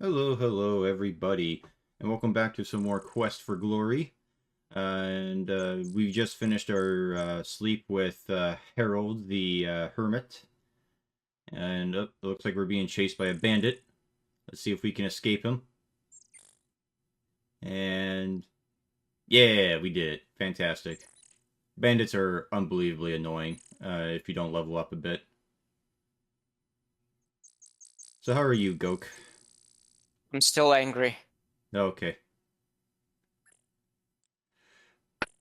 Hello, everybody, and welcome back to some more Quest for Glory. We just finished our sleep with Harold the Hermit, and it looks like we're being chased by a bandit. Let's see if we can escape him. And yeah, we did it. Fantastic. Bandits are unbelievably annoying if you don't level up a bit. So how are you, Gok? I'm still angry. Okay.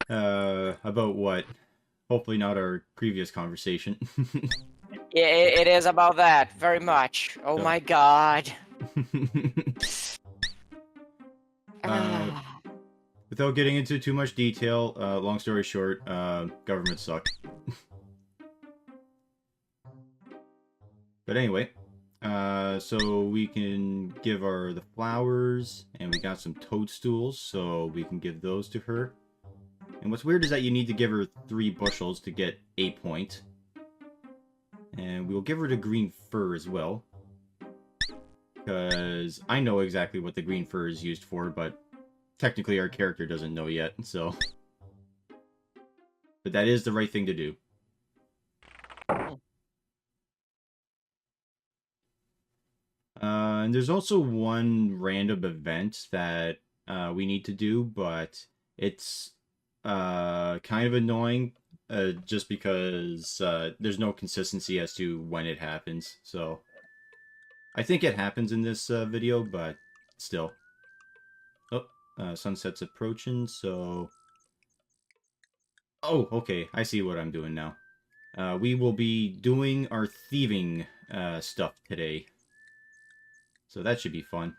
About what? Hopefully not our previous conversation. Yeah, it is about that, very much. Oh So, my god. uh, without getting into too much detail, long story short, government suck. But anyway, so we can give her the flowers, and we got some toadstools, so we can give those to her. And what's weird is that you need to give her 3 bushels to get a point. And we'll give her the green fur as well. Because I know exactly what the green fur is used for, but technically our character doesn't know yet, so... But that is the right thing to do. And there's also one random event that we need to do, but it's kind of annoying just because there's no consistency as to when it happens. So I think it happens in this video, but still. Oh, sunset's approaching, so... Oh, okay, I see what I'm doing now. We will be doing our thieving stuff today. So that should be fun.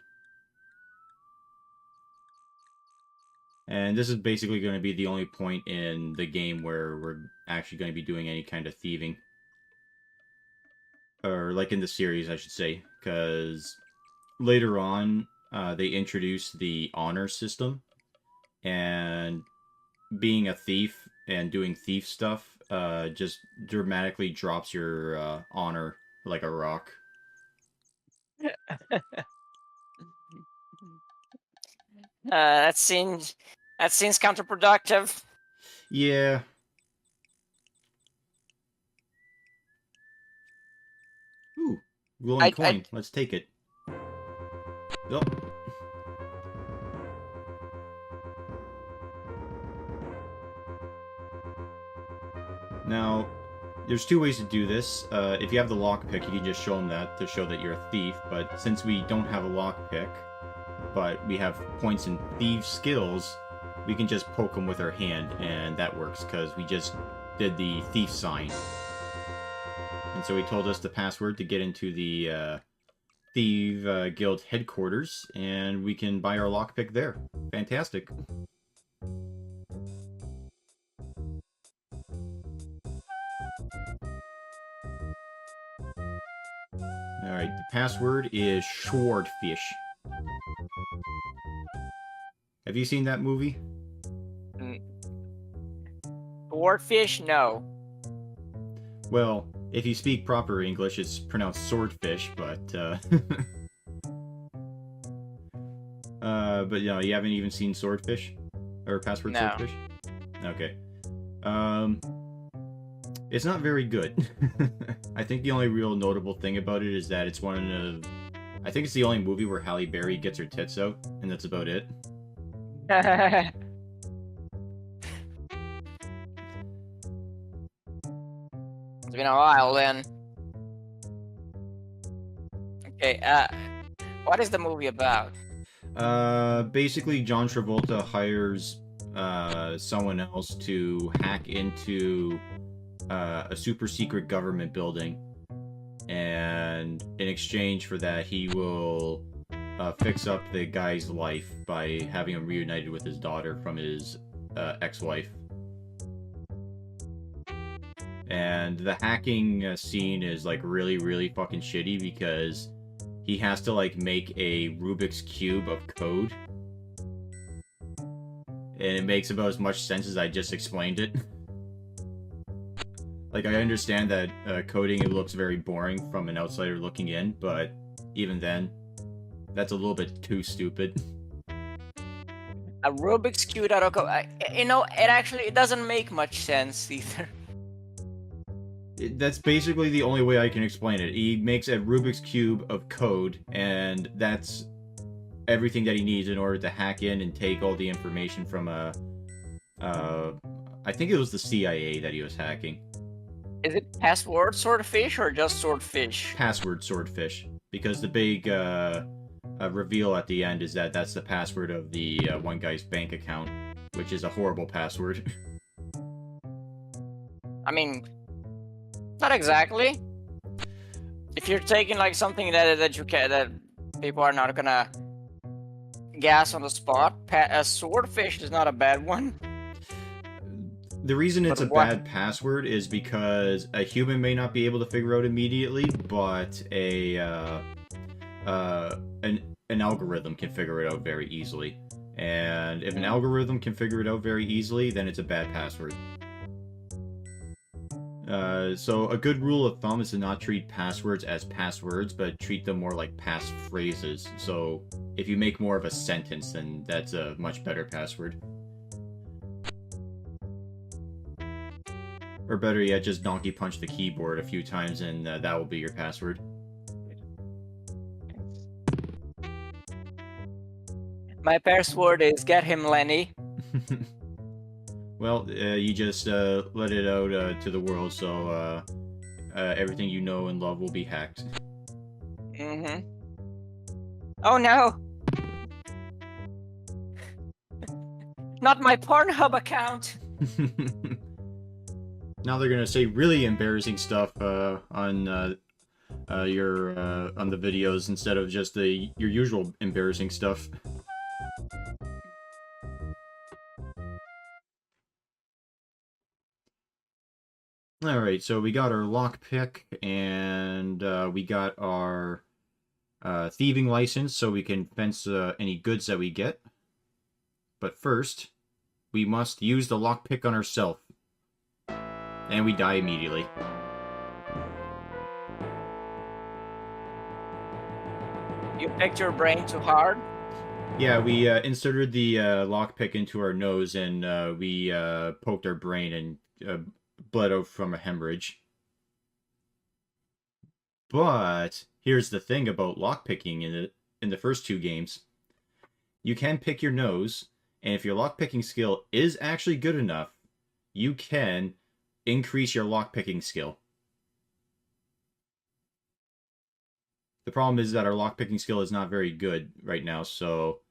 And this is basically going to be the only point in the game where we're actually going to be doing any kind of thieving. Or, like, in the series, I should say. Because later on, they introduce the honor system. And being a thief and doing thief stuff just dramatically drops your honor like a rock. That seems counterproductive. Yeah. Ooh, glowing I coin. Let's take it. Oh. Now, there's 2 ways to do this. If you have the lockpick, you can just show them that to show that you're a thief. But since we don't have a lockpick, but we have points in thief skills, we can just poke them with our hand, and that works because we just did the thief sign. And so he told us the password to get into the Thief Guild headquarters, and we can buy our lockpick there. Fantastic. Alright, the password is Swordfish. Have you seen that movie? Swordfish? No. Well, if you speak proper English, it's pronounced swordfish, but, but, you know, you haven't even seen Swordfish? Or Password No. Swordfish? Okay. It's not very good. I think the only real notable thing about it is that it's one of... I think it's the only movie where Halle Berry gets her tits out, and that's about it. It's been a while then. Okay, what is the movie about? Basically, John Travolta hires someone else to hack into a super secret government building, and in exchange for that, he will fix up the guy's life by having him reunited with his daughter from his ex-wife. And the hacking scene is like really fucking shitty because he has to like make a Rubik's Cube of code. And it makes about as much sense as I just explained it. Like, I understand that coding, it looks very boring from an outsider looking in, but even then, That's a little bit too stupid. A Rubik's Cube out of you know, it doesn't make much sense either. That's basically the only way I can explain it. He makes a Rubik's Cube of code, and that's everything that he needs in order to hack in and take all the information from I think it was the CIA that he was hacking. Is it password swordfish or just swordfish? Password swordfish, because the big reveal at the end is that that's the password of the one guy's bank account, which is a horrible password. I mean, not exactly. If you're taking like something that people are not gonna guess on the spot, a swordfish is not a bad one. The reason it's But a what- bad password is because a human may not be able to figure out immediately, but an algorithm can figure it out very easily. And if an algorithm can figure it out very easily, then it's a bad password. So a good rule of thumb is to not treat passwords as passwords, but treat them more like passphrases. So if you make more of a sentence, then that's a much better password. Or better yet, just donkey punch the keyboard a few times and that will be your password. My password is get him Lenny. Well, you just let it out to the world, so everything you know and love will be hacked. Mm-hmm. Oh no! Not my Pornhub account! Now they're gonna say really embarrassing stuff on your on the videos instead of just your usual embarrassing stuff. Alright, so we got our lockpick, and we got our thieving license, so we can fence any goods that we get. But first, we must use the lockpick on ourselves. And we die immediately. You picked your brain too hard? Yeah, we inserted the lockpick into our nose, and we poked our brain and bled out from a hemorrhage. But here's the thing about lockpicking in the first two games. You can pick your nose, and if your lockpicking skill is actually good enough, you can increase your lockpicking skill. The problem is that our lockpicking skill is not very good right now, so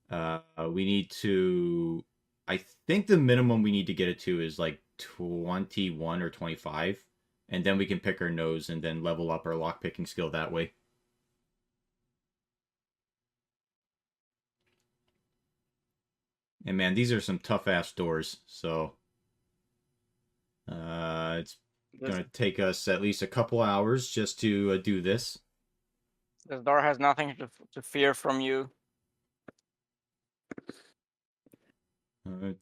we need to... I think the minimum we need to get it to is like 21 or 25, and then we can pick our nose and then level up our lockpicking skill that way. And man, these are some tough-ass doors, so... it's gonna take us at least a couple hours just to do this. This door has nothing to fear from you.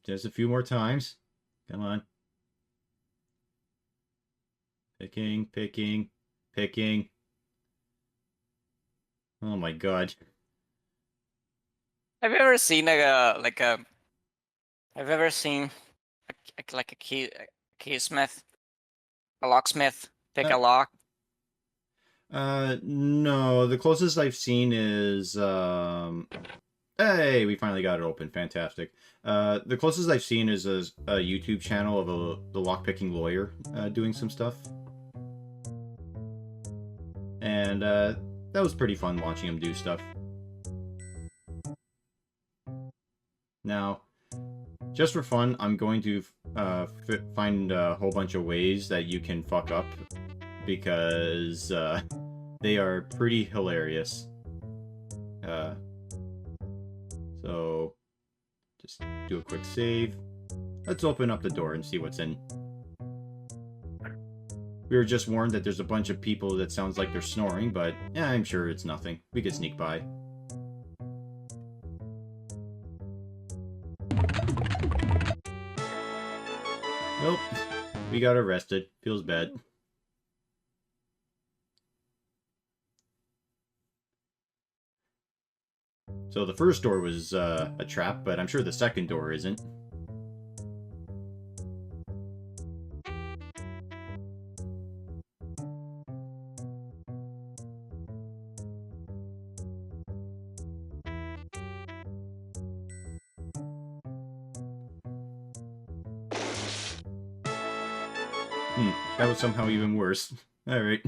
Just a few more times. Come on. Picking, picking, picking. Oh my god. Have you ever seen have you ever seen like a keysmith, a locksmith pick a lock? No. The closest I've seen is, Hey, we finally got it open. Fantastic. The closest I've seen is a YouTube channel of the lockpicking lawyer doing some stuff. And that was pretty fun watching him do stuff. Now, just for fun, I'm going to find a whole bunch of ways that you can fuck up, because they are pretty hilarious. So, just do a quick save. Let's open up the door and see what's in. We were just warned that there's a bunch of people that sounds like they're snoring, but yeah, I'm sure it's nothing. We could sneak by. Nope. We got arrested. Feels bad. So the first door was a trap, but I'm sure the second door isn't. That was somehow even worse. Alright.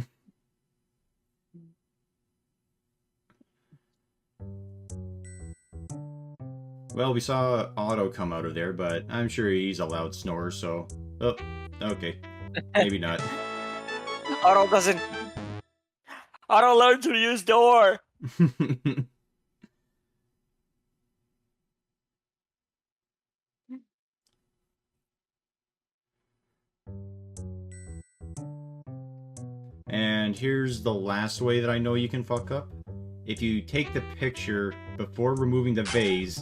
Well, we saw Otto come out of there, but I'm sure he's a loud snorer, so... Oh, okay. Maybe not. Otto doesn't... Otto learned to use door! And here's the last way that I know you can fuck up. If you take the picture before removing the vase...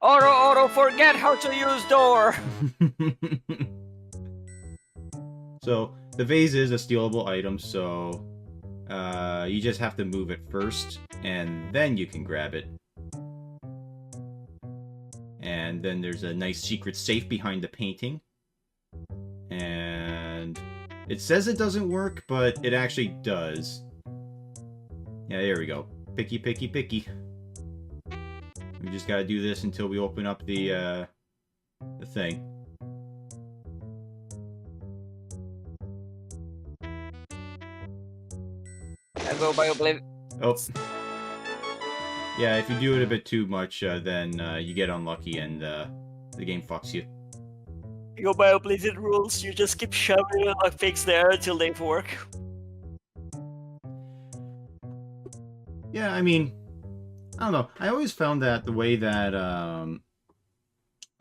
Otto, forget how to use door! So, the vase is a stealable item, so... you just have to move it first, and then you can grab it. And then there's a nice secret safe behind the painting. And... it says it doesn't work, but it actually does. Yeah, there we go. Picky, picky, picky. We just gotta do this until we open up the thing. I go by Oblivion. Oh. Yeah, if you do it a bit too much, then you get unlucky and the game fucks you. You go by Oblivion rules, you just keep shoving it like fix there until they work. Yeah, I mean, I don't know. I always found that the way that,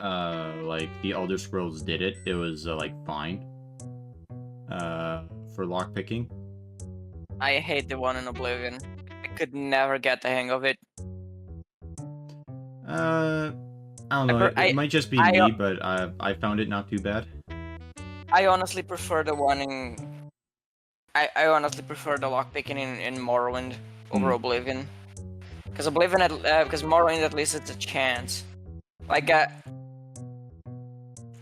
like, the Elder Scrolls did it, it was, like, fine. For lockpicking. I hate the one in Oblivion. I could never get the hang of it. I don't know. It might just be me, but I found it not too bad. I honestly prefer the one in... I honestly prefer the lockpicking in Morrowind over Oblivion. Because because Morrowind at least it's a chance. Like,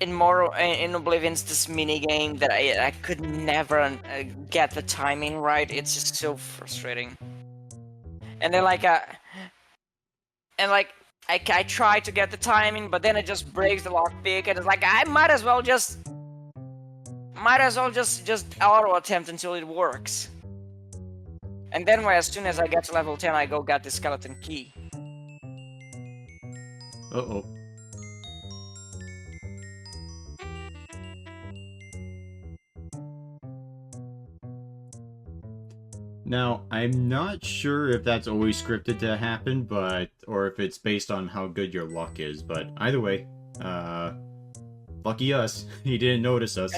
in Oblivion's this mini game that I could never get the timing right. It's just so frustrating. And then I try to get the timing, but then it just breaks the lockpick, and it's like I might as well just auto attempt until it works. And then as soon as I get to level 10, I go get the skeleton key. Uh-oh. Now, I'm not sure if that's always scripted to happen, or if it's based on how good your luck is, but either way, lucky us, he didn't notice us.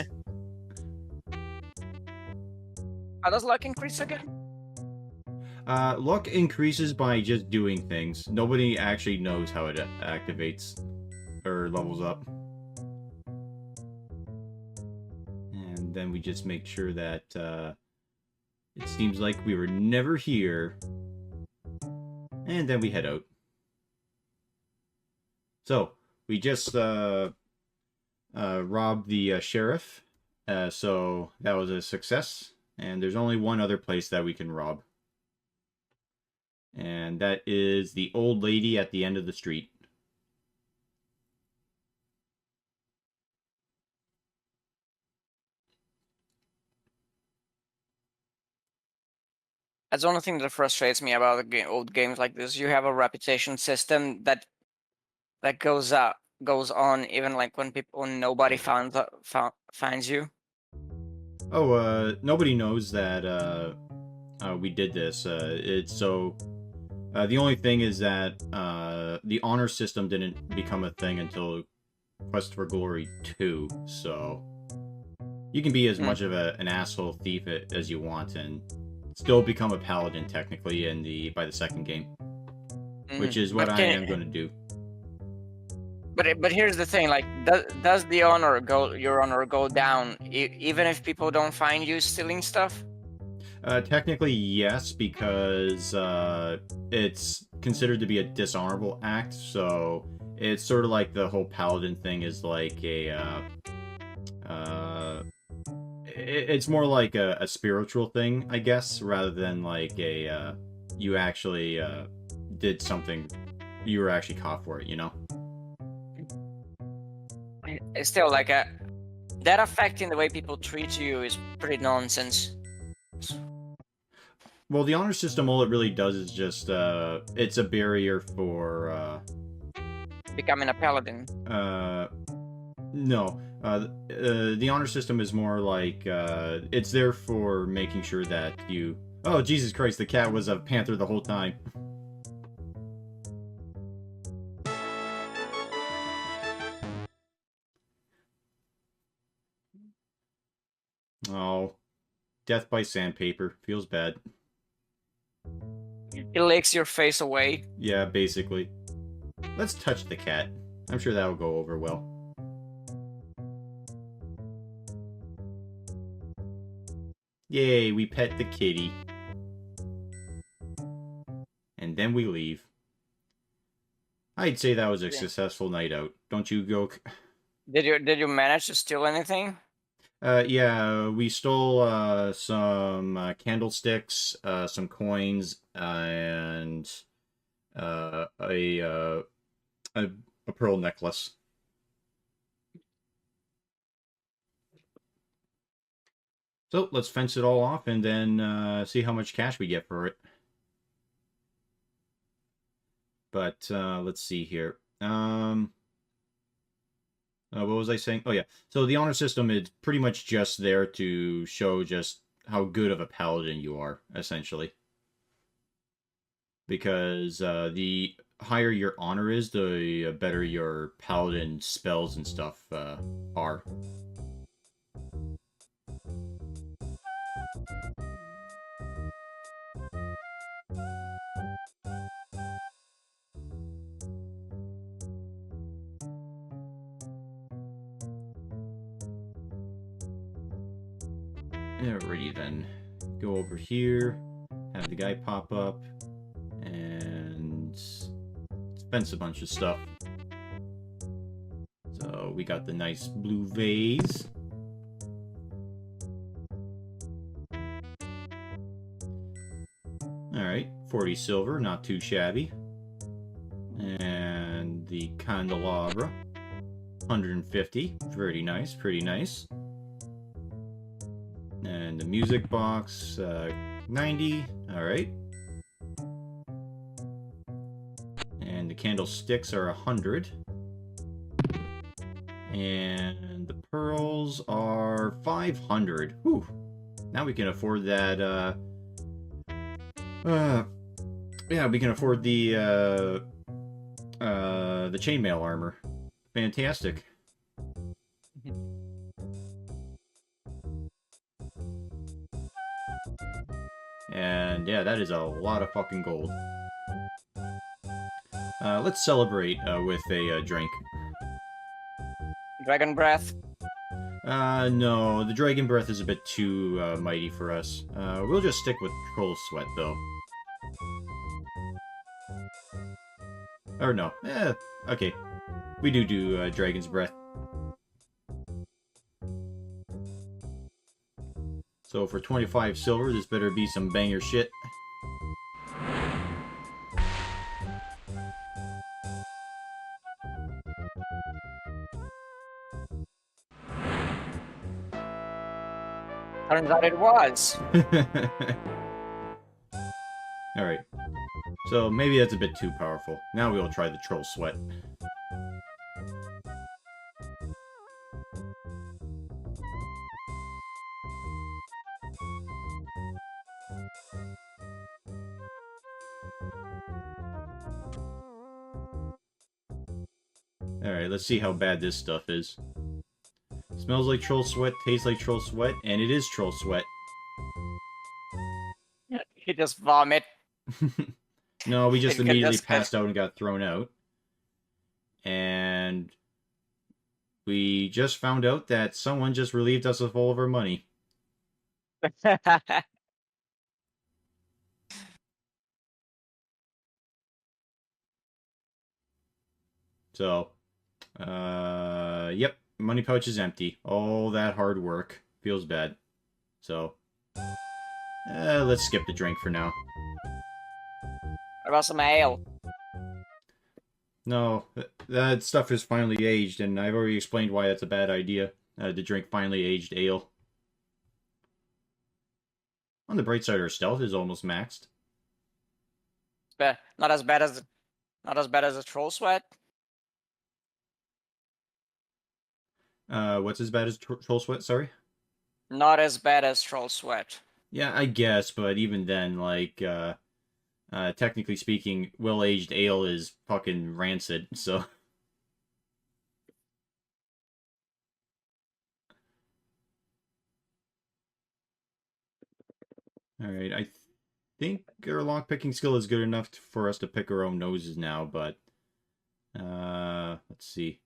How does luck increase again? Luck increases by just doing things. Nobody actually knows how it activates, or levels up. And then we just make sure that, it seems like we were never here. And then we head out. So, we just robbed the sheriff. So, that was a success. And there's only one other place that we can rob. And that is the old lady at the end of the street. That's the only thing that frustrates me about old games like this. You have a reputation system that goes on even like when nobody finds you. Oh, nobody knows that we did this. It's so. The only thing is that the honor system didn't become a thing until Quest for Glory 2, so you can be as much of an asshole thief as you want and still become a paladin technically by the second game, which is what I am going to do. But here's the thing: like, does your honor go down even if people don't find you stealing stuff? Technically, yes, because it's considered to be a dishonorable act, so it's sort of like the whole paladin thing is like uh, it's more like a spiritual thing, I guess, rather than like you actually did something, you were actually caught for it, you know? It's still like that affecting the way people treat you is pretty nonsense. Well, the honor system, all it really does is just it's a barrier for Becoming a paladin. No. The honor system is more like it's there for making sure that you. Oh, Jesus Christ! The cat was a panther the whole time. Oh, death by sandpaper feels bad. It licks your face away. Yeah, basically. Let's touch the cat. I'm sure that'll go over well. Yay, we pet the kitty. And then we leave. I'd say that was a successful night out. Don't you, Gok? Did you manage to steal anything? Yeah, we stole some candlesticks, some coins, and a pearl necklace. So let's fence it all off and then see how much cash we get for it. But let's see here. What was I saying? Oh, yeah. So the honor system is pretty much just there to show just how good of a paladin you are, essentially. Because the higher your honor is, the better your paladin spells and stuff are. Alrighty then. Go over here, have the guy pop up, and fence a bunch of stuff. So we got the nice blue vase. Alright, 40 silver, not too shabby. And the candelabra, 150, pretty nice, pretty nice. And the music box, 90, alright. And the candlesticks are 100. And the pearls are 500. Whew. Now we can afford that, yeah, we can afford the chainmail armor. Fantastic. And yeah, that is a lot of fucking gold. Let's celebrate with a drink. Dragon breath. No, the dragon breath is a bit too mighty for us. We'll just stick with troll sweat, though. Or no, okay. We do dragon's breath. So for 25 silver, this better be some banger shit. Turns out it was. Alright. So maybe that's a bit too powerful. Now we'll try the troll sweat. Alright, let's see how bad this stuff is. Smells like troll sweat, tastes like troll sweat, and it is troll sweat. He just vomit. No, we just It immediately just- passed out and got thrown out. And we just found out that someone just relieved us of all of our money. So, yep, money pouch is empty. All that hard work feels bad. So, let's skip the drink for now. What about some ale? No, that stuff is finally aged, and I've already explained why that's a bad idea. To drink finely aged ale. On the bright side, our stealth is almost maxed. Not as bad as the troll sweat. What's as bad as troll sweat? Sorry. Not as bad as troll sweat. Yeah, I guess, but even then, like, technically speaking, well-aged ale is fucking rancid, so... Alright, I think our lockpicking skill is good enough for us to pick our own noses now, but... let's see.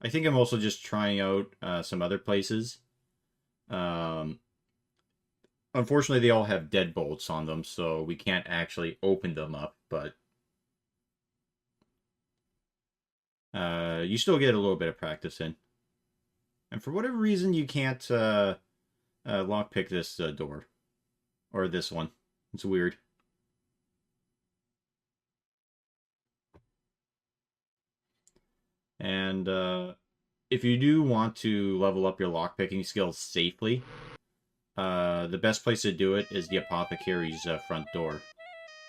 I think I'm also just trying out some other places. Unfortunately, they all have deadbolts on them, so we can't actually open them up, but... you still get a little bit of practice in. And for whatever reason, you can't lockpick this door. Or this one. It's weird. And if you do want to level up your lockpicking skills safely, the best place to do it is the apothecary's front door.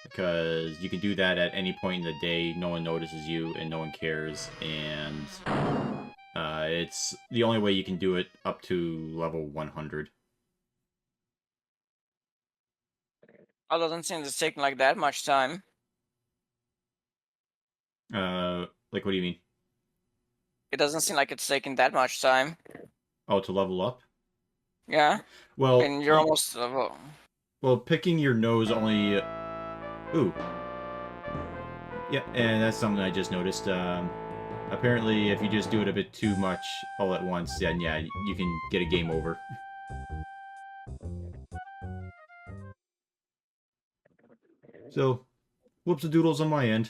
Because you can do that at any point in the day, no one notices you, and no one cares, and it's the only way you can do it up to level 100. Oh, doesn't seem to take like that much time. Like, what do you mean? It doesn't seem like it's taking that much time. Oh, to level up? Yeah. Well, And you're almost. well, picking your nose only... Ooh. Yeah, and that's something I just noticed. Apparently, if you just do it a bit too much all at once, then yeah, you can get a game over. So, whoops-a-doodles on my end.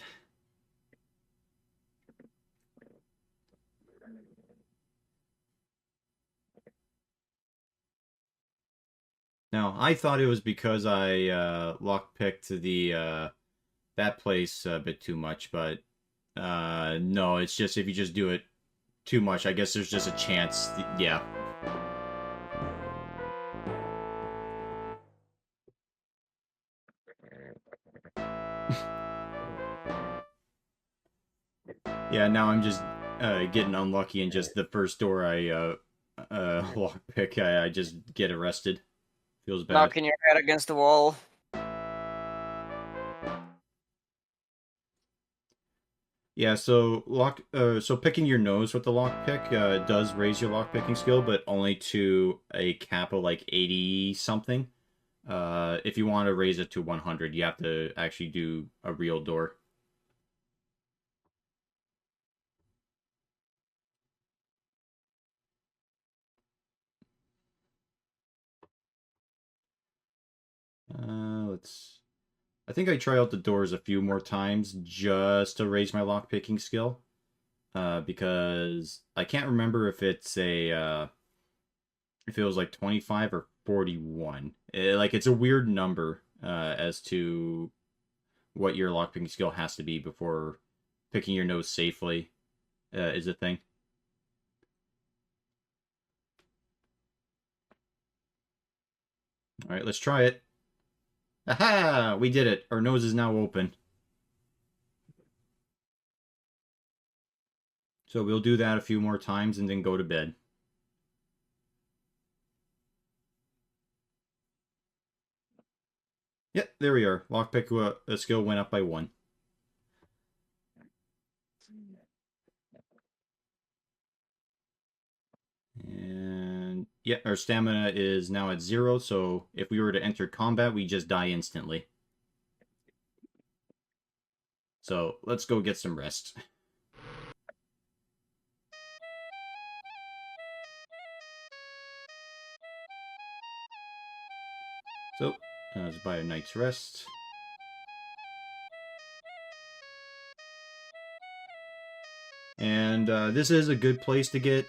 Now, I thought it was because I lockpicked the that place a bit too much, but no, it's just if you just do it too much, I guess there's just a chance. Yeah. Yeah, now I'm just getting unlucky, and just the first door I lockpick, I just get arrested. Feels bad. Knocking your head against the wall. Yeah, so so picking your nose with the lockpick does raise your lockpicking skill, but only to a cap of like 80 something. If you want to raise it to 100, you have to actually do a real door. Let's... I think I try out the doors a few more times just to raise my lockpicking skill. Because I can't remember if it's a if it was like 25 or 41. Like, it's a weird number as to what your lockpicking skill has to be before picking your nose safely is a thing. All right, let's try it. Aha! We did it. Our nose is now open. So we'll do that a few more times and then go to bed. Yep, there we are. Lockpick skill went up by 1. And yeah, our stamina is now at 0, so if we were to enter combat, we just die instantly. So let's go get some rest. So, let's buy a night's rest. And this is a good place to get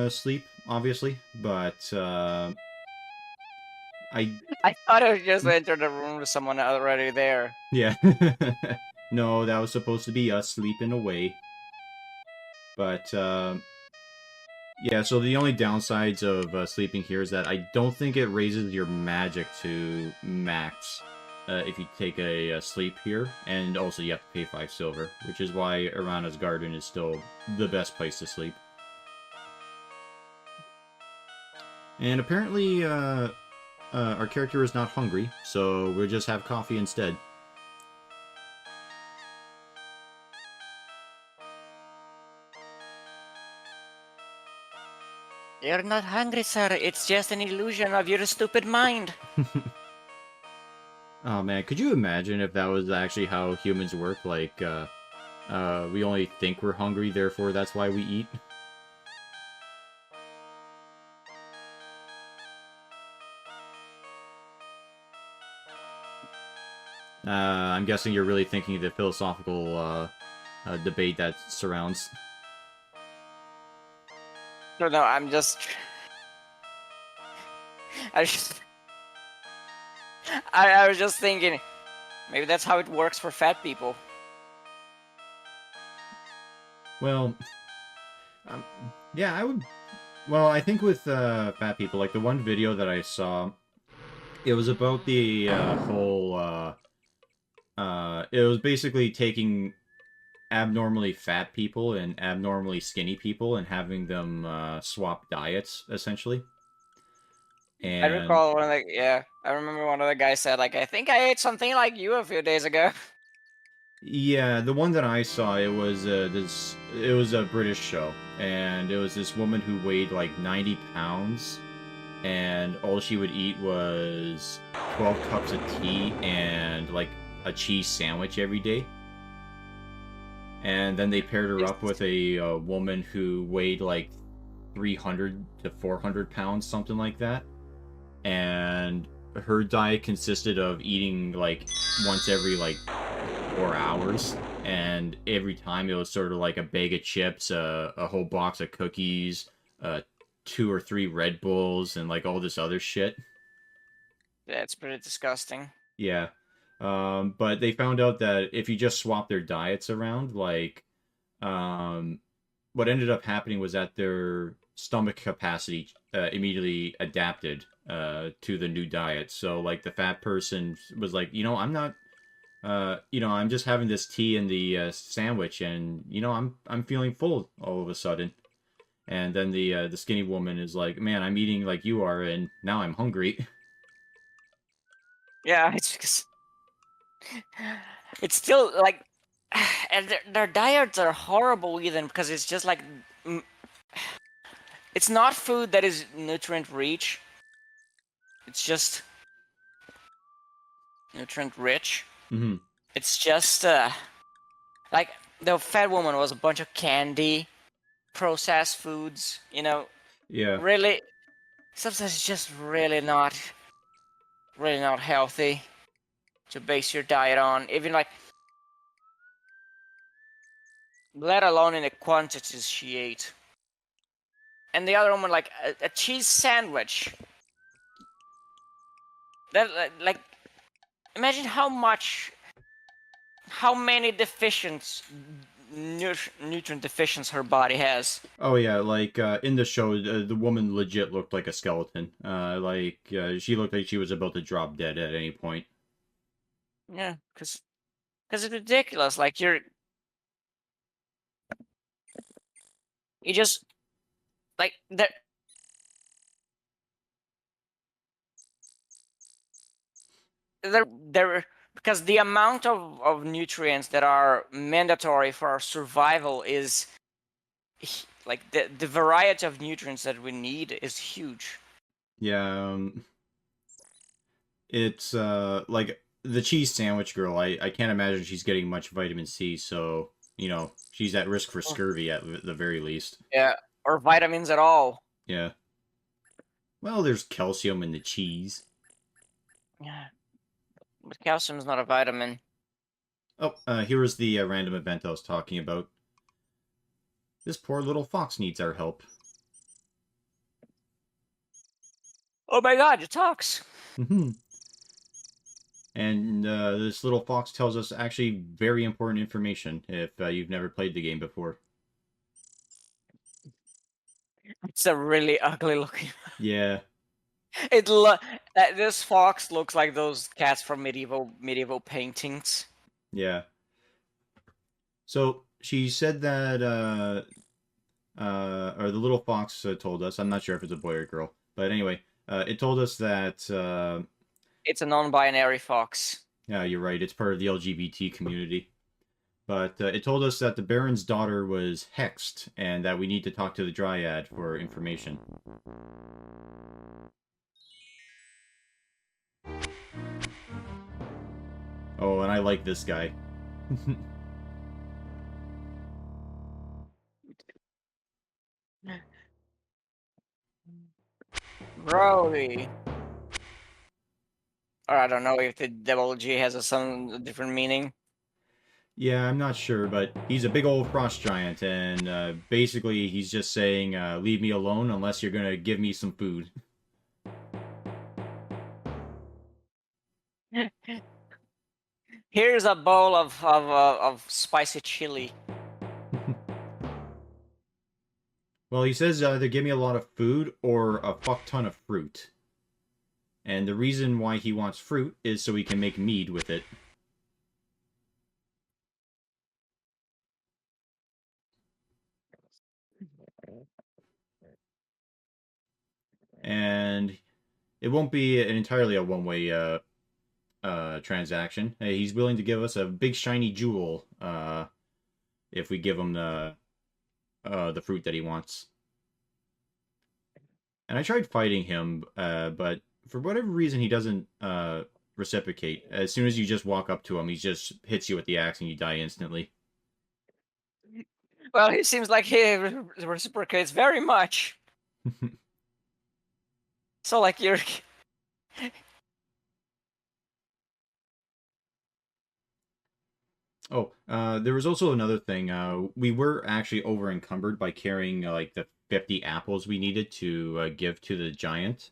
sleep, obviously, but I I thought I just entered the room with someone already there. yeah. No, that was supposed to be us sleeping away. But yeah, so the only downsides of sleeping here is that I don't think it raises your magic to max if you take a sleep here, and also you have to pay 5 silver, which is why Arana's Garden is still the best place to sleep. And apparently, our character is not hungry, so we'll just have coffee instead. You're not hungry, sir. It's just an illusion of your stupid mind. Oh man, could you imagine if that was actually how humans work? Like, we only think we're hungry, therefore that's why we eat? I'm guessing you're really thinking of the philosophical debate that surrounds. No, I'm just. I just. I was just thinking, maybe that's how it works for fat people. Well, um, yeah, I would. Well, I think with fat people, like the one video that I saw, it was about the whole. It was basically taking abnormally fat people and abnormally skinny people and having them swap diets, essentially. I And recall I remember one of the guys said, like, I think I ate something like you a few days ago. yeah, the one that I saw, it was it was a British show, and it was this woman who weighed like 90 pounds, and all she would eat was 12 cups of tea and like a cheese sandwich every day. And then they paired her up with a woman who weighed like 300 to 400 pounds, something like that. And her diet consisted of eating like once every like 4 hours, and every time it was sort of like a bag of chips, a whole box of cookies, 2 or 3 Red Bulls, and like all this other shit. That's pretty disgusting. Yeah. But they found out that if you just swap their diets around, like, um, what ended up happening was that their stomach capacity immediately adapted to the new diet. So, like, the fat person was like, I'm not, I'm just having this tea and the sandwich, and I'm feeling full all of a sudden. And then the skinny woman is like, man, I'm eating like you are, and now I'm hungry. Yeah, it's because it's still like, and their diets are horrible even because it's just like, it's not food that is nutrient rich. It's just nutrient rich. Hmm. It's just like the fat woman was a bunch of candy, processed foods. Yeah. Really, sometimes it's just really not healthy to base your diet on. Even like, let alone in the quantities she ate. And the other woman, like a cheese sandwich. That like, imagine how many nutrient deficiencies her body has. Oh yeah, like in the show, the woman legit looked like a skeleton. She looked like she was about to drop dead at any point. Yeah, because it's ridiculous. Like you just like there because the amount of nutrients that are mandatory for our survival is like the variety of nutrients that we need is huge. Yeah, it's like the cheese sandwich girl. I can't imagine she's getting much vitamin C, so she's at risk for scurvy at the very least. Yeah, or vitamins at all. Yeah. Well, there's calcium in the cheese. Yeah, but calcium is not a vitamin. Oh, here was the random event I was talking about. This poor little fox needs our help. Oh my god, it talks! And this little fox tells us actually very important information if you've never played the game before. It's a really ugly looking. Yeah. This fox looks like those cats from medieval paintings. Yeah. So she said that, or the little fox told us. I'm not sure if it's a boy or girl, but anyway, it told us that. It's a non-binary fox. Yeah, you're right. It's part of the LGBT community. But it told us that the Baron's daughter was hexed, and that we need to talk to the Dryad for information. Oh, and I like this guy. Brody. Or I don't know if the double G has some different meaning. Yeah, I'm not sure, but he's a big old frost giant, and basically he's just saying, leave me alone unless you're gonna give me some food. Here's a bowl of spicy chili. Well, he says either give me a lot of food or a fuck ton of fruit. And the reason why he wants fruit is so he can make mead with it. And it won't be entirely a one-way transaction. He's willing to give us a big shiny jewel if we give him the fruit that he wants. And I tried fighting him, but for whatever reason he doesn't reciprocate. As soon as you just walk up to him, he just hits you with the axe and you die instantly. Well, he seems like he reciprocates very much. So, like, you're... Oh, there was also another thing. We were actually over encumbered by carrying like the 50 apples we needed to give to the giant.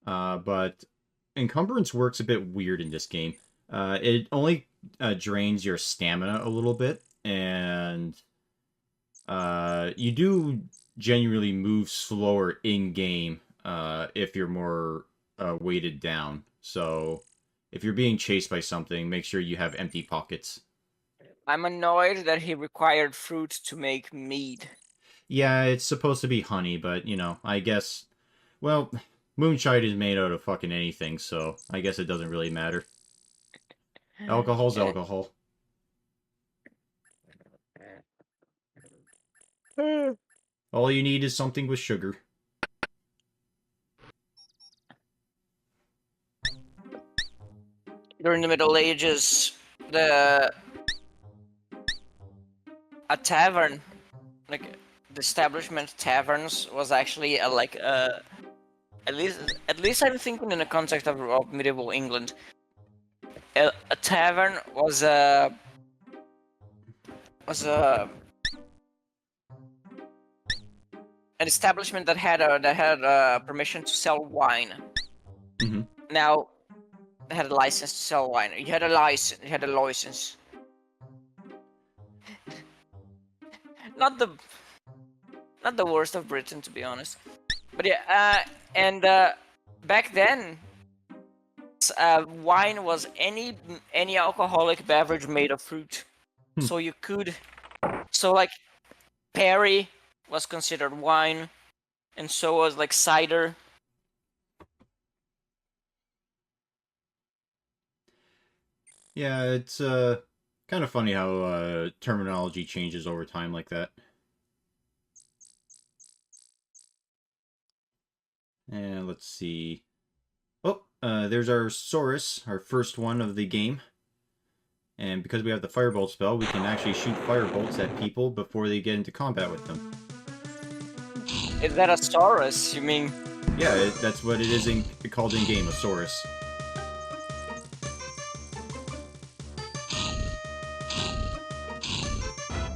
But encumbrance works a bit weird in this game. It only drains your stamina a little bit, and you do genuinely move slower in-game if you're more weighted down. So if you're being chased by something, make sure you have empty pockets. I'm annoyed that he required fruit to make mead. Yeah, it's supposed to be honey, but, you know, I guess... Well, moonshine is made out of fucking anything, so I guess it doesn't really matter. Alcohol's alcohol. All you need is something with sugar. During the Middle Ages, a tavern, like the establishment taverns, was actually at least I'm thinking in the context of medieval England. A tavern was an establishment that had permission to sell wine. Mm-hmm. Now, they had a license to sell wine. You had a license. You had a license. Not the worst of Britain, to be honest. But yeah, and back then, wine was any alcoholic beverage made of fruit. So you could, like, perry was considered wine, and so was like cider. Yeah, it's kind of funny how terminology changes over time like that. And let's see. Oh, there's our Saurus, our first one of the game. And because we have the Firebolt spell, we can actually shoot firebolts at people before they get into combat with them. Is that a Saurus, you mean? Yeah, that's what it is called in-game, a Saurus.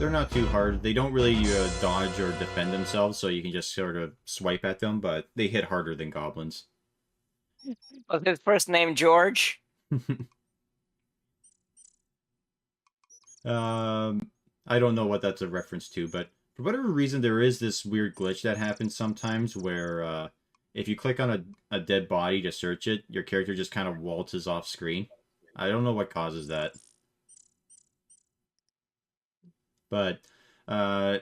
they're not too hard. They don't really dodge or defend themselves, so you can just sort of swipe at them, but they hit harder than goblins. Was his first name George? I don't know what that's a reference to, but for whatever reason, there is this weird glitch that happens sometimes where if you click on a dead body to search it, your character just kind of waltzes off screen. I don't know what causes that. But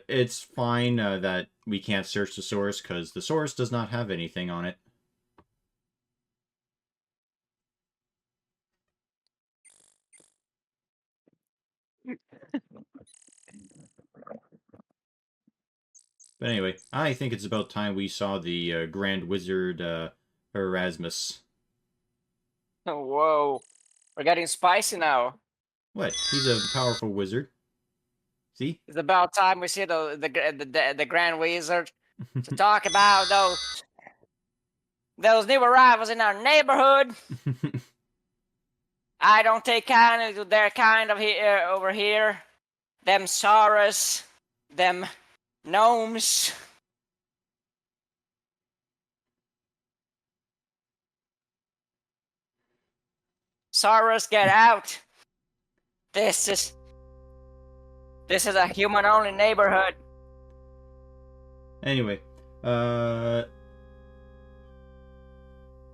it's fine that we can't search the source, because the source does not have anything on it. But anyway, I think it's about time we saw the Grand Wizard Erasmus. Whoa, we're getting spicy now. What? He's a powerful wizard. See? It's about time we see the Grand Wizard to talk about those new arrivals in our neighborhood. I don't take kindly to their kind of here over here. Them Saurus, them gnomes. Saurus, get out. This is a human-only neighborhood. Anyway,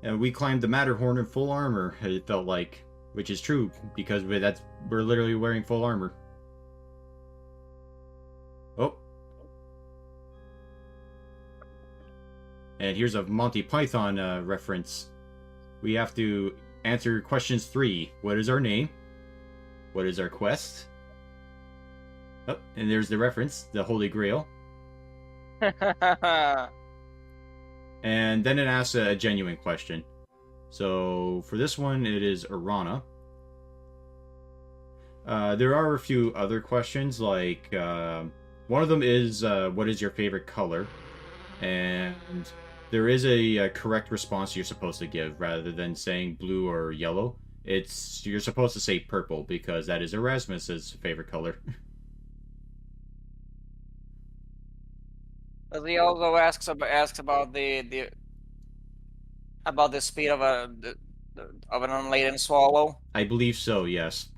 we climbed the Matterhorn in full armor, it felt like. Which is true, because we're literally wearing full armor. Oh. And here's a Monty Python reference. We have to answer questions 3. What is our name? What is our quest? Oh, and there's the reference, the Holy Grail. And then it asks a genuine question. So for this one, it is Arana. There are a few other questions, like one of them is what is your favorite color? And there is a correct response you're supposed to give rather than saying blue or yellow. You're supposed to say purple because that is Erasmus's favorite color. But he also asks about the speed of an unladen swallow. I believe so, yes.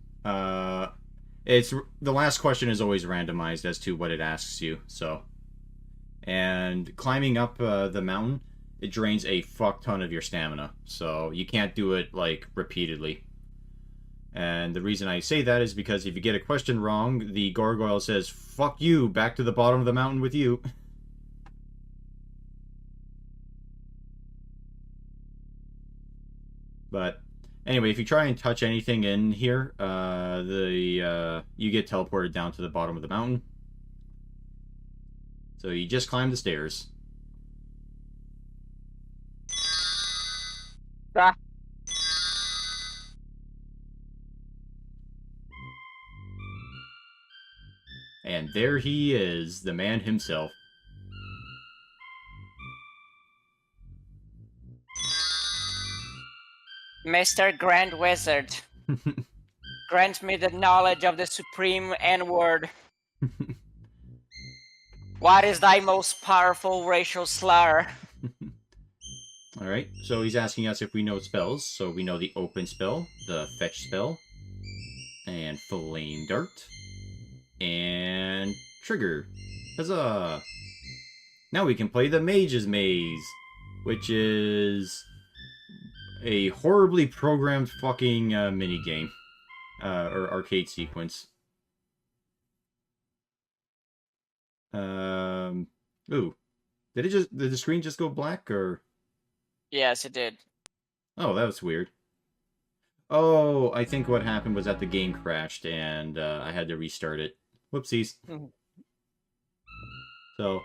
It's the last question is always randomized as to what it asks you. So, and climbing up the mountain, it drains a fuck ton of your stamina. So you can't do it like repeatedly. And the reason I say that is because if you get a question wrong, the gargoyle says, "Fuck you, back to the bottom of the mountain with you." But anyway, if you try and touch anything in here, you get teleported down to the bottom of the mountain. So you just climb the stairs. Ah. And there he is, the man himself. Mr. Grand Wizard, grant me the knowledge of the supreme N-word. What is thy most powerful racial slur? Alright, so he's asking us if we know spells. So we know the open spell, the fetch spell, and flame dart, and trigger. Huzzah! Now we can play the Mage's Maze, which is a horribly programmed fucking minigame. Or arcade sequence. Ooh. Did the screen just go black, or? Yes, it did. Oh, that was weird. Oh, I think what happened was that the game crashed, and I had to restart it. Whoopsies. So,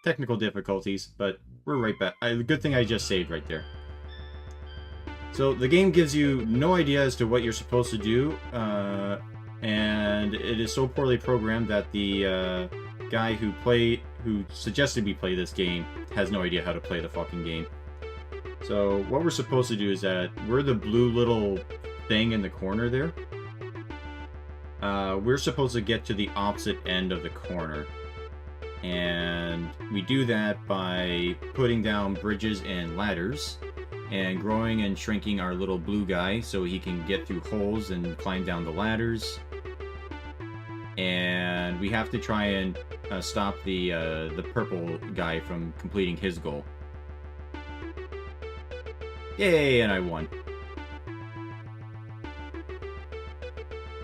technical difficulties, but we're right back. Good thing I just saved right there. So the game gives you no idea as to what you're supposed to do, and it is so poorly programmed that the guy who suggested we play this game has no idea how to play the fucking game. So what we're supposed to do is that we're the blue little thing in the corner there. we're supposed to get to the opposite end of the corner. And we do that by putting down bridges and ladders, and growing and shrinking our little blue guy so he can get through holes and climb down the ladders. And we have to try and stop the purple guy from completing his goal. Yay, and I won.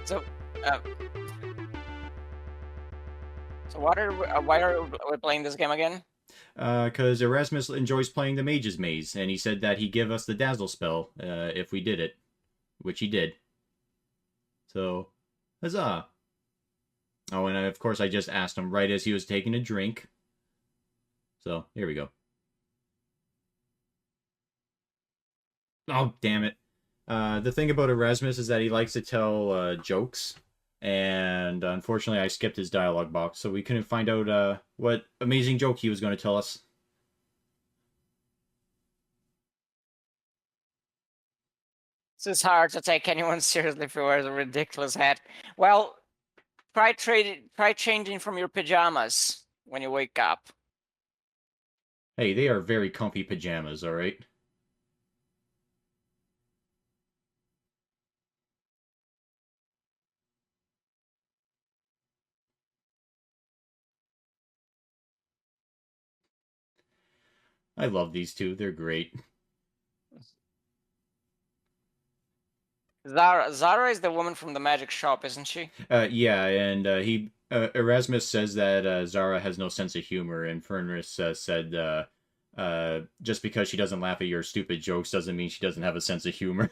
So, why are we playing this game again? Because Erasmus enjoys playing the Mage's Maze, and he said that he'd give us the Dazzle spell if we did it, which he did. So, huzzah! Oh, and of course I just asked him right as he was taking a drink. So, here we go. Oh, damn it. The thing about Erasmus is that he likes to tell jokes. And unfortunately, I skipped his dialogue box, so we couldn't find out what amazing joke he was going to tell us. It's just hard to take anyone seriously if he wears a ridiculous hat. Well, try changing from your pajamas when you wake up. Hey, they are very comfy pajamas, alright? I love these two. They're great. Zara is the woman from the magic shop, isn't she? Yeah, and Erasmus says that Zara has no sense of humor, and Fenris said just because she doesn't laugh at your stupid jokes doesn't mean she doesn't have a sense of humor.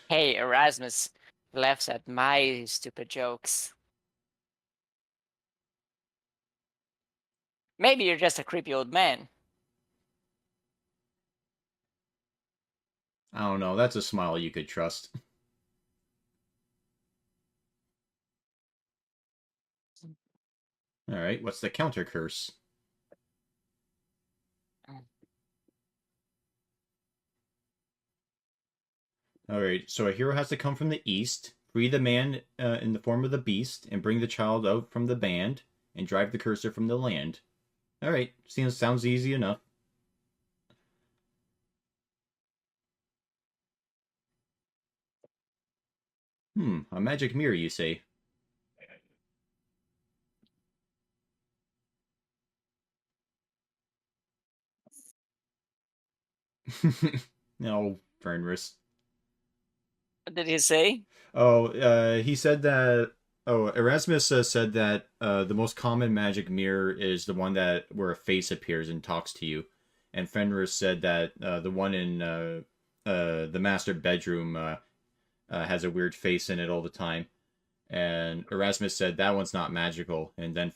Hey, Erasmus laughs at my stupid jokes. Maybe you're just a creepy old man. I don't know. That's a smile you could trust. Alright, what's the counter curse? Alright, so a hero has to come from the east, free the man in the form of the beast, and bring the child out from the band, and drive the cursor from the land. Alright, sounds easy enough. A magic mirror, you say? No, Fenris. What did he say? Oh, he said that. Oh, Erasmus said that the most common magic mirror is the one that where a face appears and talks to you, and Fenris said that the one in the master bedroom has a weird face in it all the time, and Erasmus said that one's not magical, and then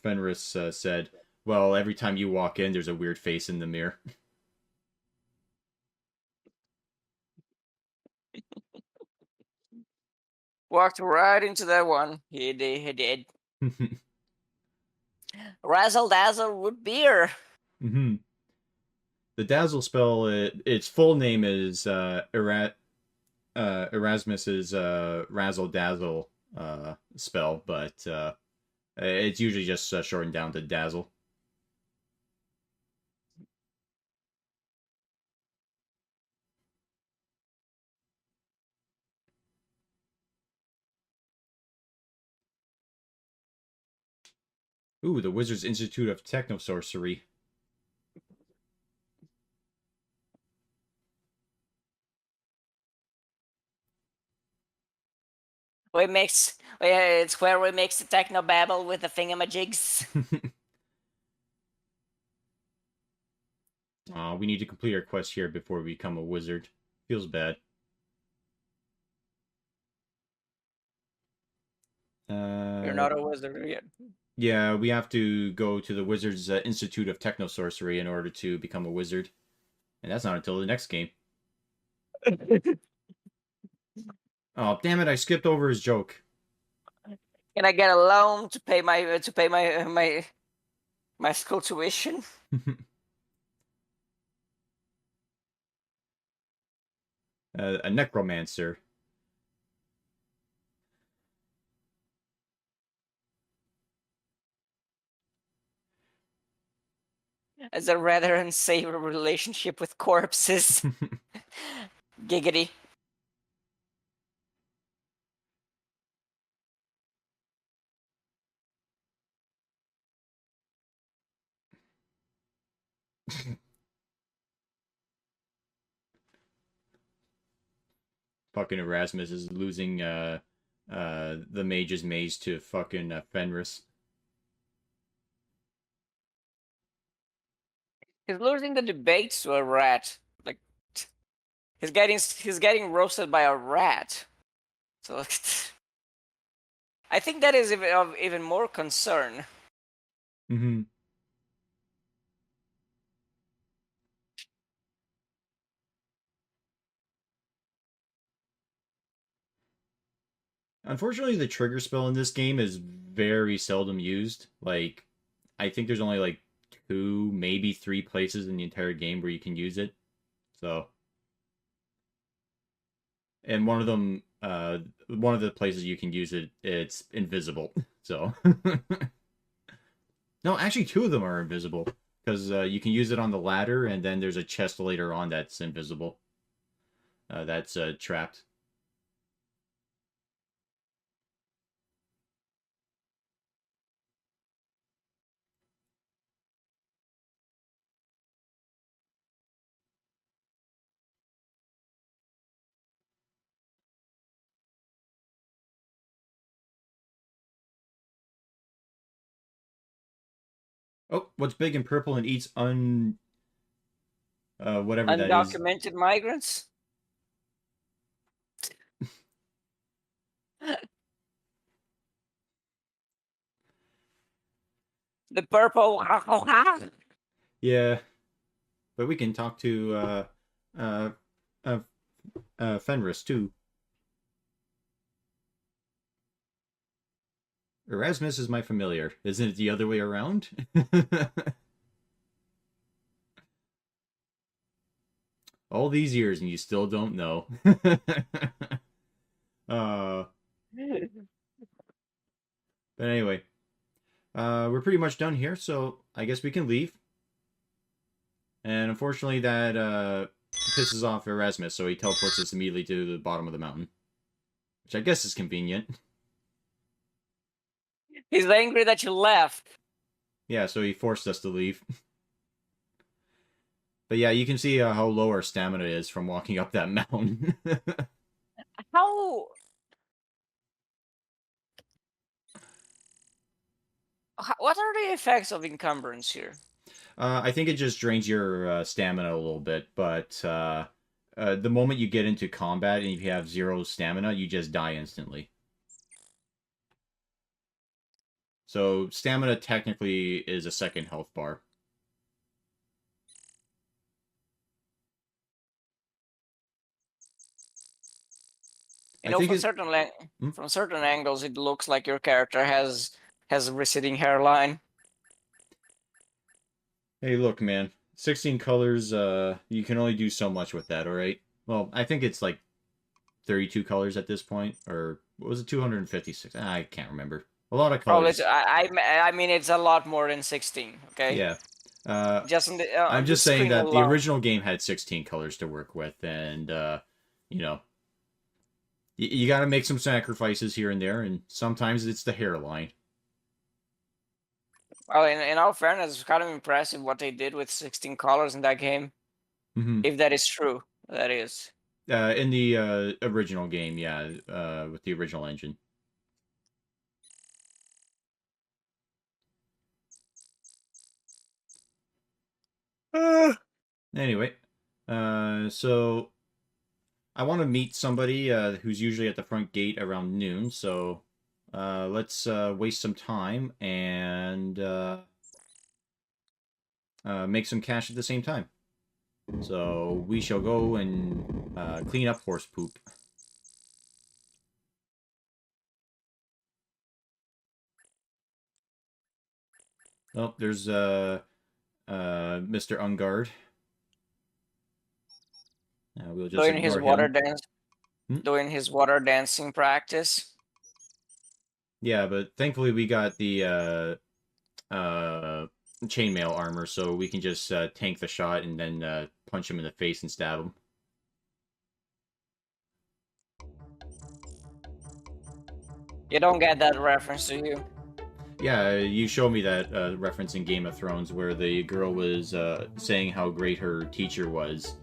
Fenris said, "Well, every time you walk in, there's a weird face in the mirror." Walked right into that one. He did. Razzle dazzle root beer. Mm-hmm. The Dazzle spell, its full name is Erasmus's Razzle Dazzle spell, but it's usually just shortened down to Dazzle. Ooh, the Wizard's Institute of Technosorcery. It's where we mix the techno babble with the thingamajigs. Aw, we need to complete our quest here before we become a wizard. Feels bad. You're not a wizard yet. Yeah, we have to go to the Wizard's Institute of Technosorcery in order to become a wizard. And that's not until the next game. Oh, damn it, I skipped over his joke. Can I get a loan to pay my my school tuition? A necromancer. as a rather unsavory relationship with corpses. Giggity. Fucking Erasmus is losing the mage's maze to fucking Fenris. He's losing the debates to a rat. Like he's getting roasted by a rat. So I think that is of even more concern. Mm-hmm. Unfortunately, the trigger spell in this game is very seldom used. Like, I think there's only like two, maybe three places in the entire game where you can use it. So, and one of the places you can use it, it's invisible. So, no, actually, two of them are invisible because you can use it on the ladder, and then there's a chest later on that's invisible. That's trapped. Oh, what's big and purple and eats whatever that is. Undocumented migrants. The purple. Yeah, but we can talk to uh, uh, Fenris too. Erasmus is my familiar. Isn't it the other way around? All these years and you still don't know. uh, but anyway, we're pretty much done here, so I guess we can leave. And unfortunately, that pisses off Erasmus, so he teleports us immediately to the bottom of the mountain, which I guess is convenient. He's angry that you left. Yeah, so he forced us to leave. But yeah, you can see how low our stamina is from walking up that mountain. How? What are the effects of encumbrance here? I think it just drains your stamina a little bit, but the moment you get into combat and you have zero stamina, you just die instantly. So stamina technically is a second health bar. You I know, think it. Hmm? from certain angles, it looks like your character has a receding hairline. Hey, look, man. 16 colors, you can only do so much with that, alright? Well, I think it's like 32 colors at this point, or what was it, 256? I can't remember. A lot of Probably, colors. I mean, it's a lot more than 16. Okay, Yeah. Uh, just I'm on the just saying screen that the alone. original game had 16 colors to work with, and, you know, you got to make some sacrifices here and there, and sometimes it's the hairline. Well, in all fairness, it's kind of impressive what they did with 16 colors in that game. Mm-hmm. If that is true, that is. In the original game, yeah, with the original engine. Anyway, so I want to meet somebody who's usually at the front gate around noon, so let's waste some time and make some cash at the same time. So we shall go and clean up horse poop. Oh, there's Mr. Ungard. We'll just Doing his ignore water him. dance, Hmm? doing his water dancing practice. Yeah, but thankfully we got the chainmail armor, so we can just tank the shot and then punch him in the face and stab him. You don't get that reference, do you? Yeah, you showed me that reference in Game of Thrones where the girl was saying how great her teacher was,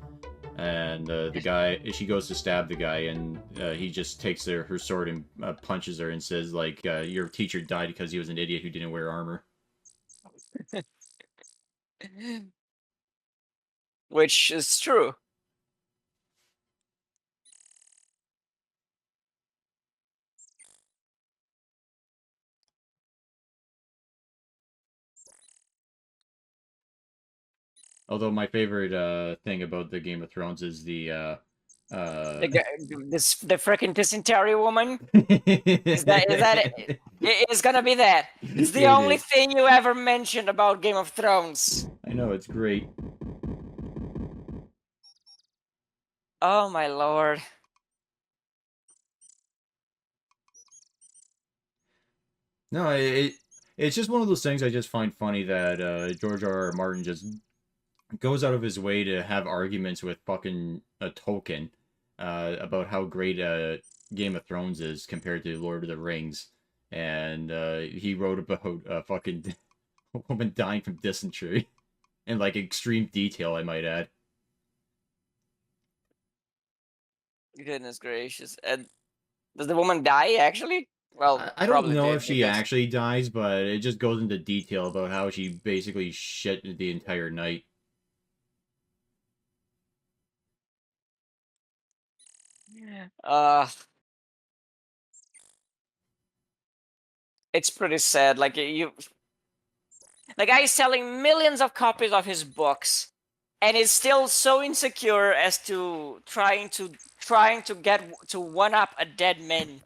and the guy, she goes to stab the guy, and he just takes her sword and punches her and says, like, your teacher died because he was an idiot who didn't wear armor. Which is true. Although my favorite thing about the Game of Thrones is uh, The freaking dysentery woman. Is that it? It's gonna be that. It's the It only is. thing you ever mentioned about Game of Thrones. I know, it's great. Oh my lord. No, it's just one of those things I just find funny that George R. R. Martin just goes out of his way to have arguments with fucking Tolkien about how great Game of Thrones is compared to Lord of the Rings. And he wrote about a fucking woman dying from dysentery in like extreme detail, I might add. Goodness gracious. And does the woman die actually? Well, I don't probably know if did she because actually dies, but it just goes into detail about how she basically shit the entire night. uh it's pretty sad. Like the guy is selling millions of copies of his books and is still so insecure as to trying to get to one up a dead man.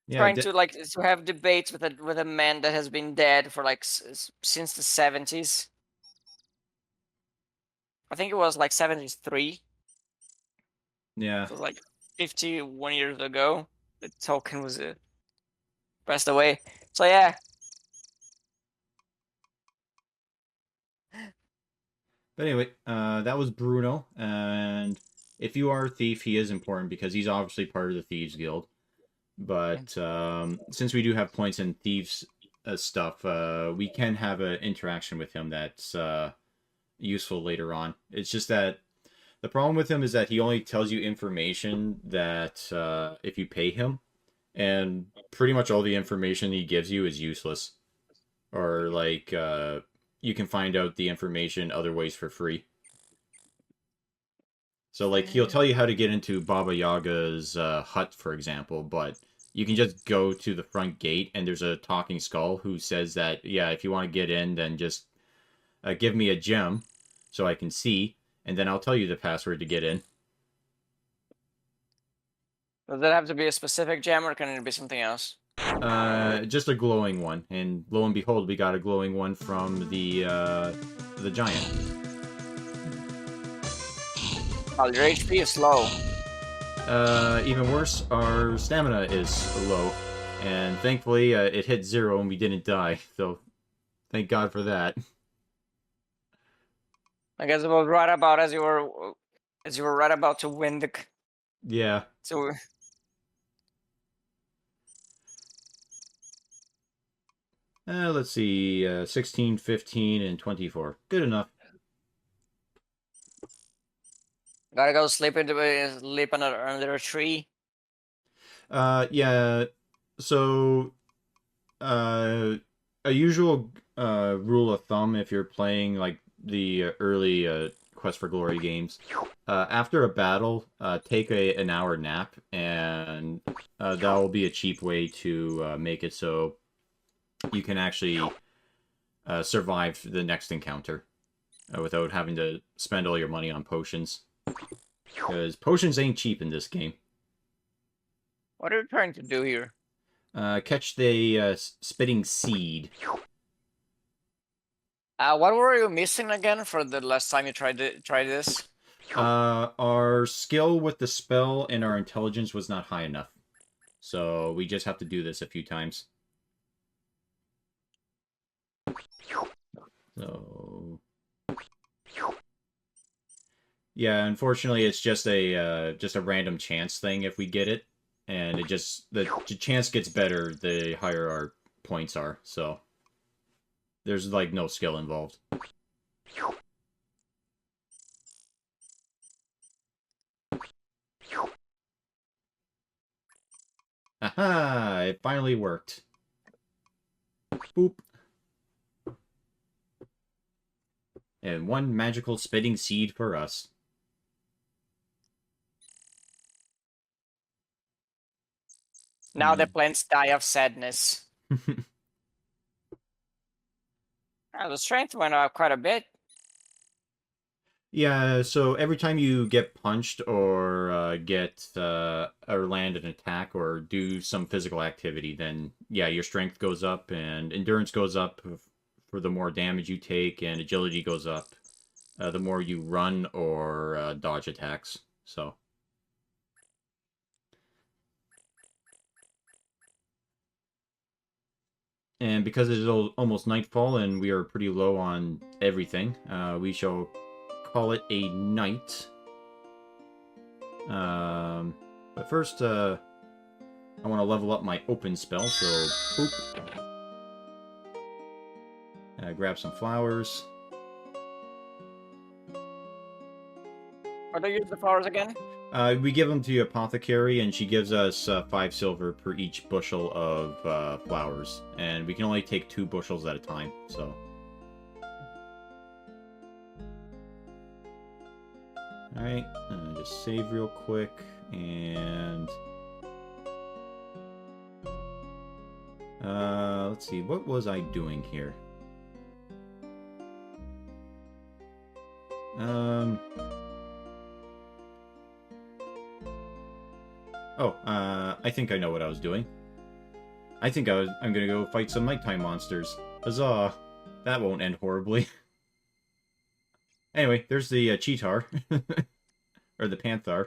Yeah, Trying to like to have debates with a man that has been dead for like since the 70s. I think it was like 73. yeah. So like 51 years ago, the Tolkien was passed away. So yeah, But anyway, that was Bruno, and if you are a thief, he is important because he's obviously part of the Thieves Guild. But since we do have points in Thieves stuff, we can have an interaction with him that's useful later on. It's just that the problem with him is that he only tells you information that if you pay him, and pretty much all the information he gives you is useless. Or like you can find out the information other ways for free. So like he'll tell you how to get into Baba Yaga's hut, for example, but you can just go to the front gate and there's a talking skull who says that, yeah, if you want to get in, then just give me a gem so I can see, and then I'll tell you the password to get in. does that have to be a specific gem or can it be something else? Just a glowing one, and lo and behold, we got a glowing one from the giant. Oh, your HP is low. Even worse, our stamina is low, and thankfully it hit 0 and we didn't die, so thank God for that. I guess it was right about as you were right about to win the. Yeah. So Let's see, 16, 15, and 24. Good enough. gotta go sleep under a tree. Yeah, so, a usual rule of thumb if you're playing, like, the early Quest for Glory games, after a battle, take an hour nap, and that will be a cheap way to make it so you can actually survive the next encounter without having to spend all your money on potions. Because potions ain't cheap in this game. What are you trying to do here? Catch the spitting seed. What were you missing again for the last time you tried this? Our skill with the spell and our intelligence was not high enough. So we just have to do this a few times. So yeah, unfortunately, it's just a random chance thing if we get it, and it just the chance gets better the higher our points are. So there's like no skill involved. Aha! It finally worked. Boop. And one magical spitting seed for us. Now the plants die of sadness. The strength went up quite a bit. Yeah, so every time you get punched or or land an attack or do some physical activity, then yeah, your strength goes up and endurance goes up for the more damage you take, and agility goes up the more you run or dodge attacks. So. And because it is almost nightfall and we are pretty low on everything, we shall call it a night. But first, I want to level up my open spell, so boop. Grab some flowers. What do you use the flowers again? We give them to the apothecary, and she gives us 5 silver per each bushel of flowers. And we can only take 2 bushels at a time, so... Alright, just save real quick, and... let's see, what was I doing here? I think I know what I was doing. I'm gonna go fight some nighttime monsters. Huzzah! That won't end horribly. Anyway, there's the Cheetar. Or the Panthar.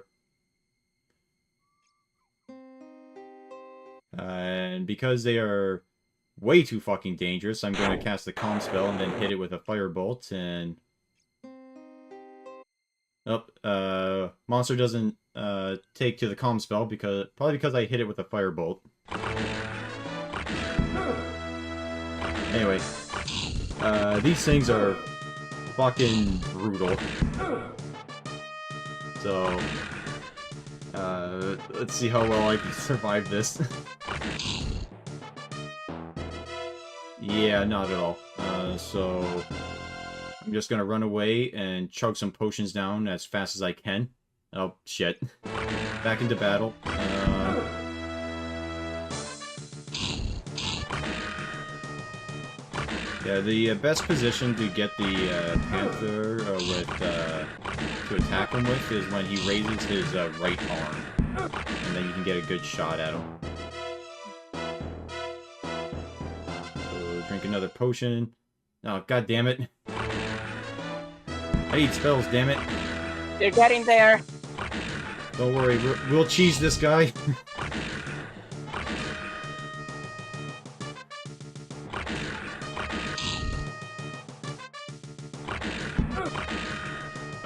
And because they are way too fucking dangerous, I'm going to cast the Calm spell and then hit it with a Firebolt, and... Oh, monster doesn't take to the Calm spell, probably because I hit it with a Firebolt. Anyway, these things are fucking brutal. So, let's see how well I can survive this. Yeah, not at all. So, I'm just gonna run away and chug some potions down as fast as I can. Oh, shit. Back into battle. Yeah, the best position to get the Panther to attack him with is when he raises his right arm. And then you can get a good shot at him. So, drink another potion. Oh, god damn it. I need spells, damn it. You're getting there. Don't worry, we'll cheese this guy.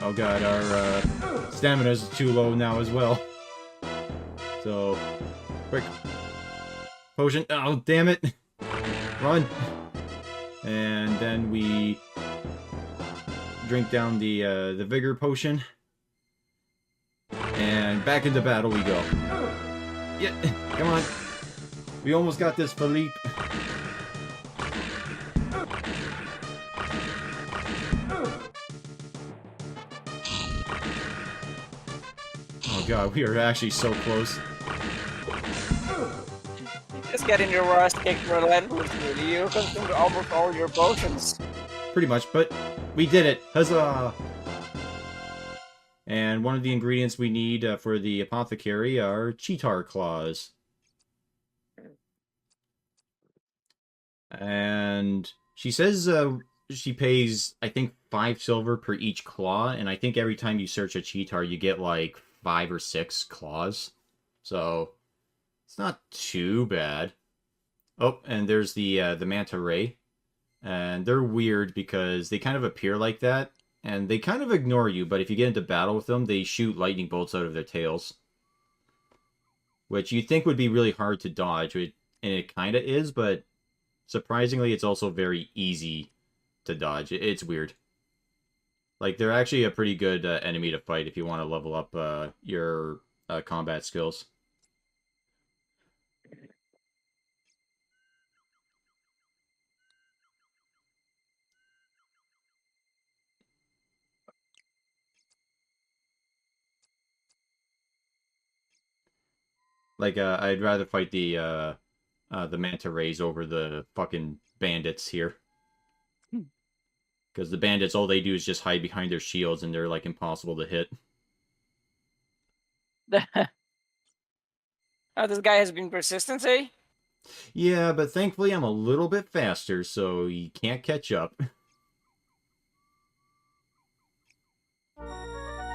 Oh god, our stamina is too low now as well. So, quick. Potion. Oh, damn it. Run. And then we drink down the vigor potion. And back into battle we go. Yeah, come on. We almost got this, Philippe. Oh god, we are actually so close. Just getting your ass kicked relentlessly. You consumed almost all your potions. Pretty much, but we did it. Huzzah! And one of the ingredients we need for the apothecary are Cheetar claws. And she says she pays, I think, 5 silver per each claw, and I think every time you search a Cheetar, you get like 5 or 6 claws. So, it's not too bad. Oh, and there's the Manta Ray. And they're weird because they kind of appear like that, and they kind of ignore you, but if you get into battle with them, they shoot lightning bolts out of their tails. Which you'd think would be really hard to dodge, and it kind of is, but surprisingly, it's also very easy to dodge. It's weird. Like, they're actually a pretty good enemy to fight if you want to level up your combat skills. Like, I'd rather fight the manta rays over the fucking bandits here. Because the bandits, all they do is just hide behind their shields, and they're, like, impossible to hit. Oh, this guy has been persistent, eh? Yeah, but thankfully I'm a little bit faster, so you can't catch up.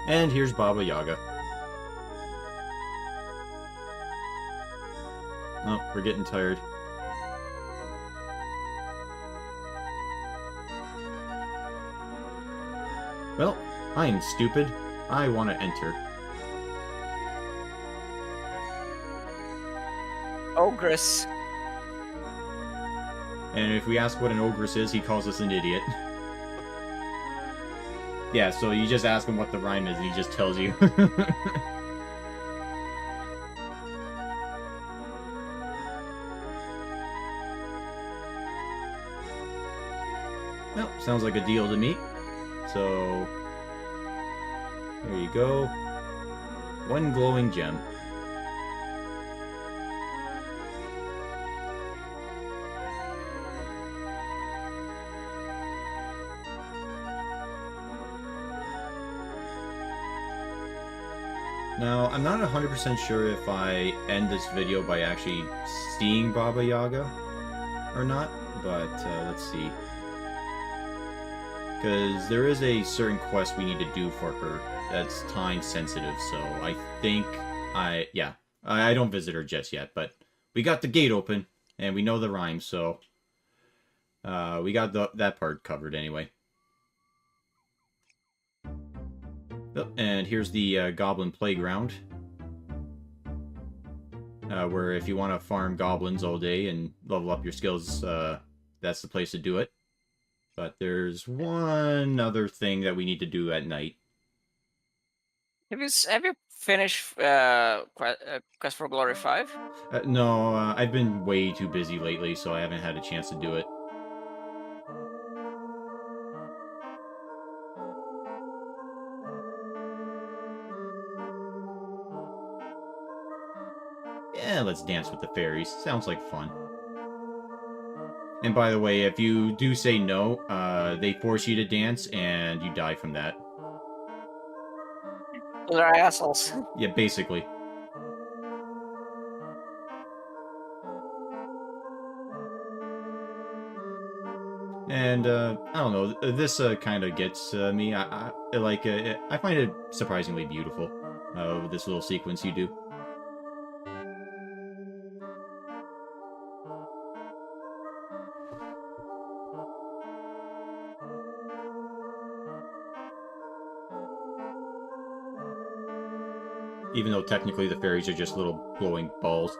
And here's Baba Yaga. Oh, we're getting tired. Well, I'm stupid. I want to enter. Ogress. And if we ask what an ogress is, he calls us an idiot. Yeah, so you just ask him what the rhyme is, and he just tells you. Well, sounds like a deal to me. So, there you go. One glowing gem. Now, I'm not 100% sure if I end this video by actually seeing Baba Yaga or not, but let's see. Because there is a certain quest we need to do for her that's time sensitive, so I think I don't visit her just yet, but we got the gate open, and we know the rhyme, so we got that part covered anyway. Oh, and here's the Goblin Playground, where if you want to farm goblins all day and level up your skills, that's the place to do it. But there's one other thing that we need to do at night. Have you finished Quest for Glory 5? No, I've been way too busy lately, so I haven't had a chance to do it. Yeah, let's dance with the fairies. Sounds like fun. And by the way, if you do say no, they force you to dance, and you die from that. They're assholes. Yeah, basically. And, I don't know, this kind of gets me. I find it surprisingly beautiful, this little sequence you do. Even though technically the fairies are just little glowing balls.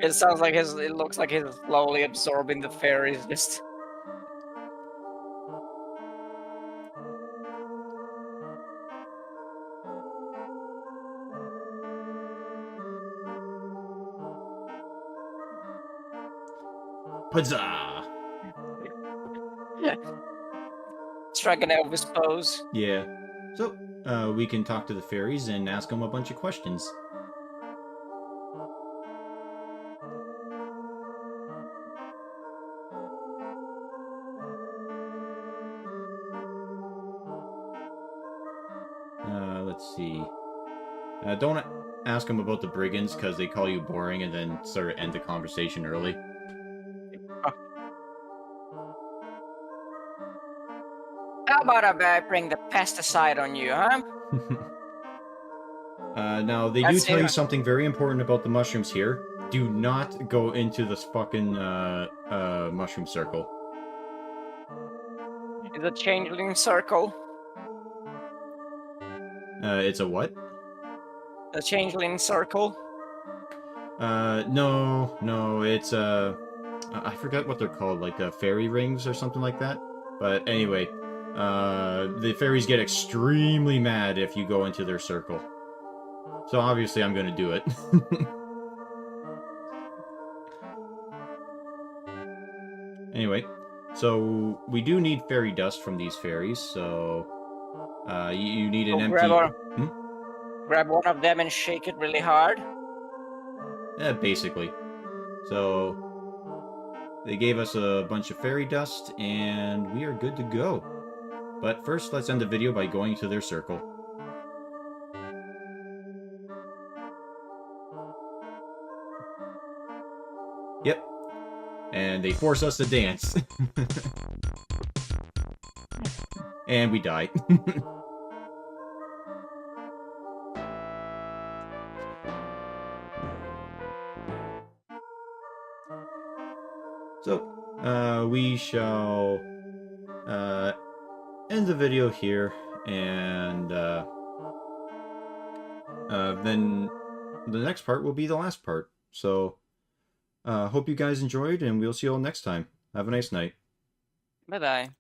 It sounds like it looks like he's slowly absorbing the fairies. Just Huzzah! strike an Elvis pose. Yeah. So, we can talk to the fairies and ask them a bunch of questions. Let's see. Don't ask them about the brigands, because they call you boring and then sort of end the conversation early. How about I bring the pesticide on you, huh? Now, they do tell you something very important about the mushrooms here. Do not go into this fucking, mushroom circle. It's a changeling circle. It's a what? A changeling circle. No, it's, I forget what they're called, like, fairy rings or something like that. But anyway, the fairies get extremely mad if you go into their circle. So obviously I'm gonna do it. Anyway, so we do need fairy dust from these fairies, so you need an empty... Grab one of them and shake it really hard. Yeah, basically. So they gave us a bunch of fairy dust, and we are good to go. But first, let's end the video by going to their circle. Yep. And they force us to dance. And we die. So, we shall end the video here, and then the next part will be the last part. So, hope you guys enjoyed, and we'll see you all next time. Have a nice night. Bye-bye.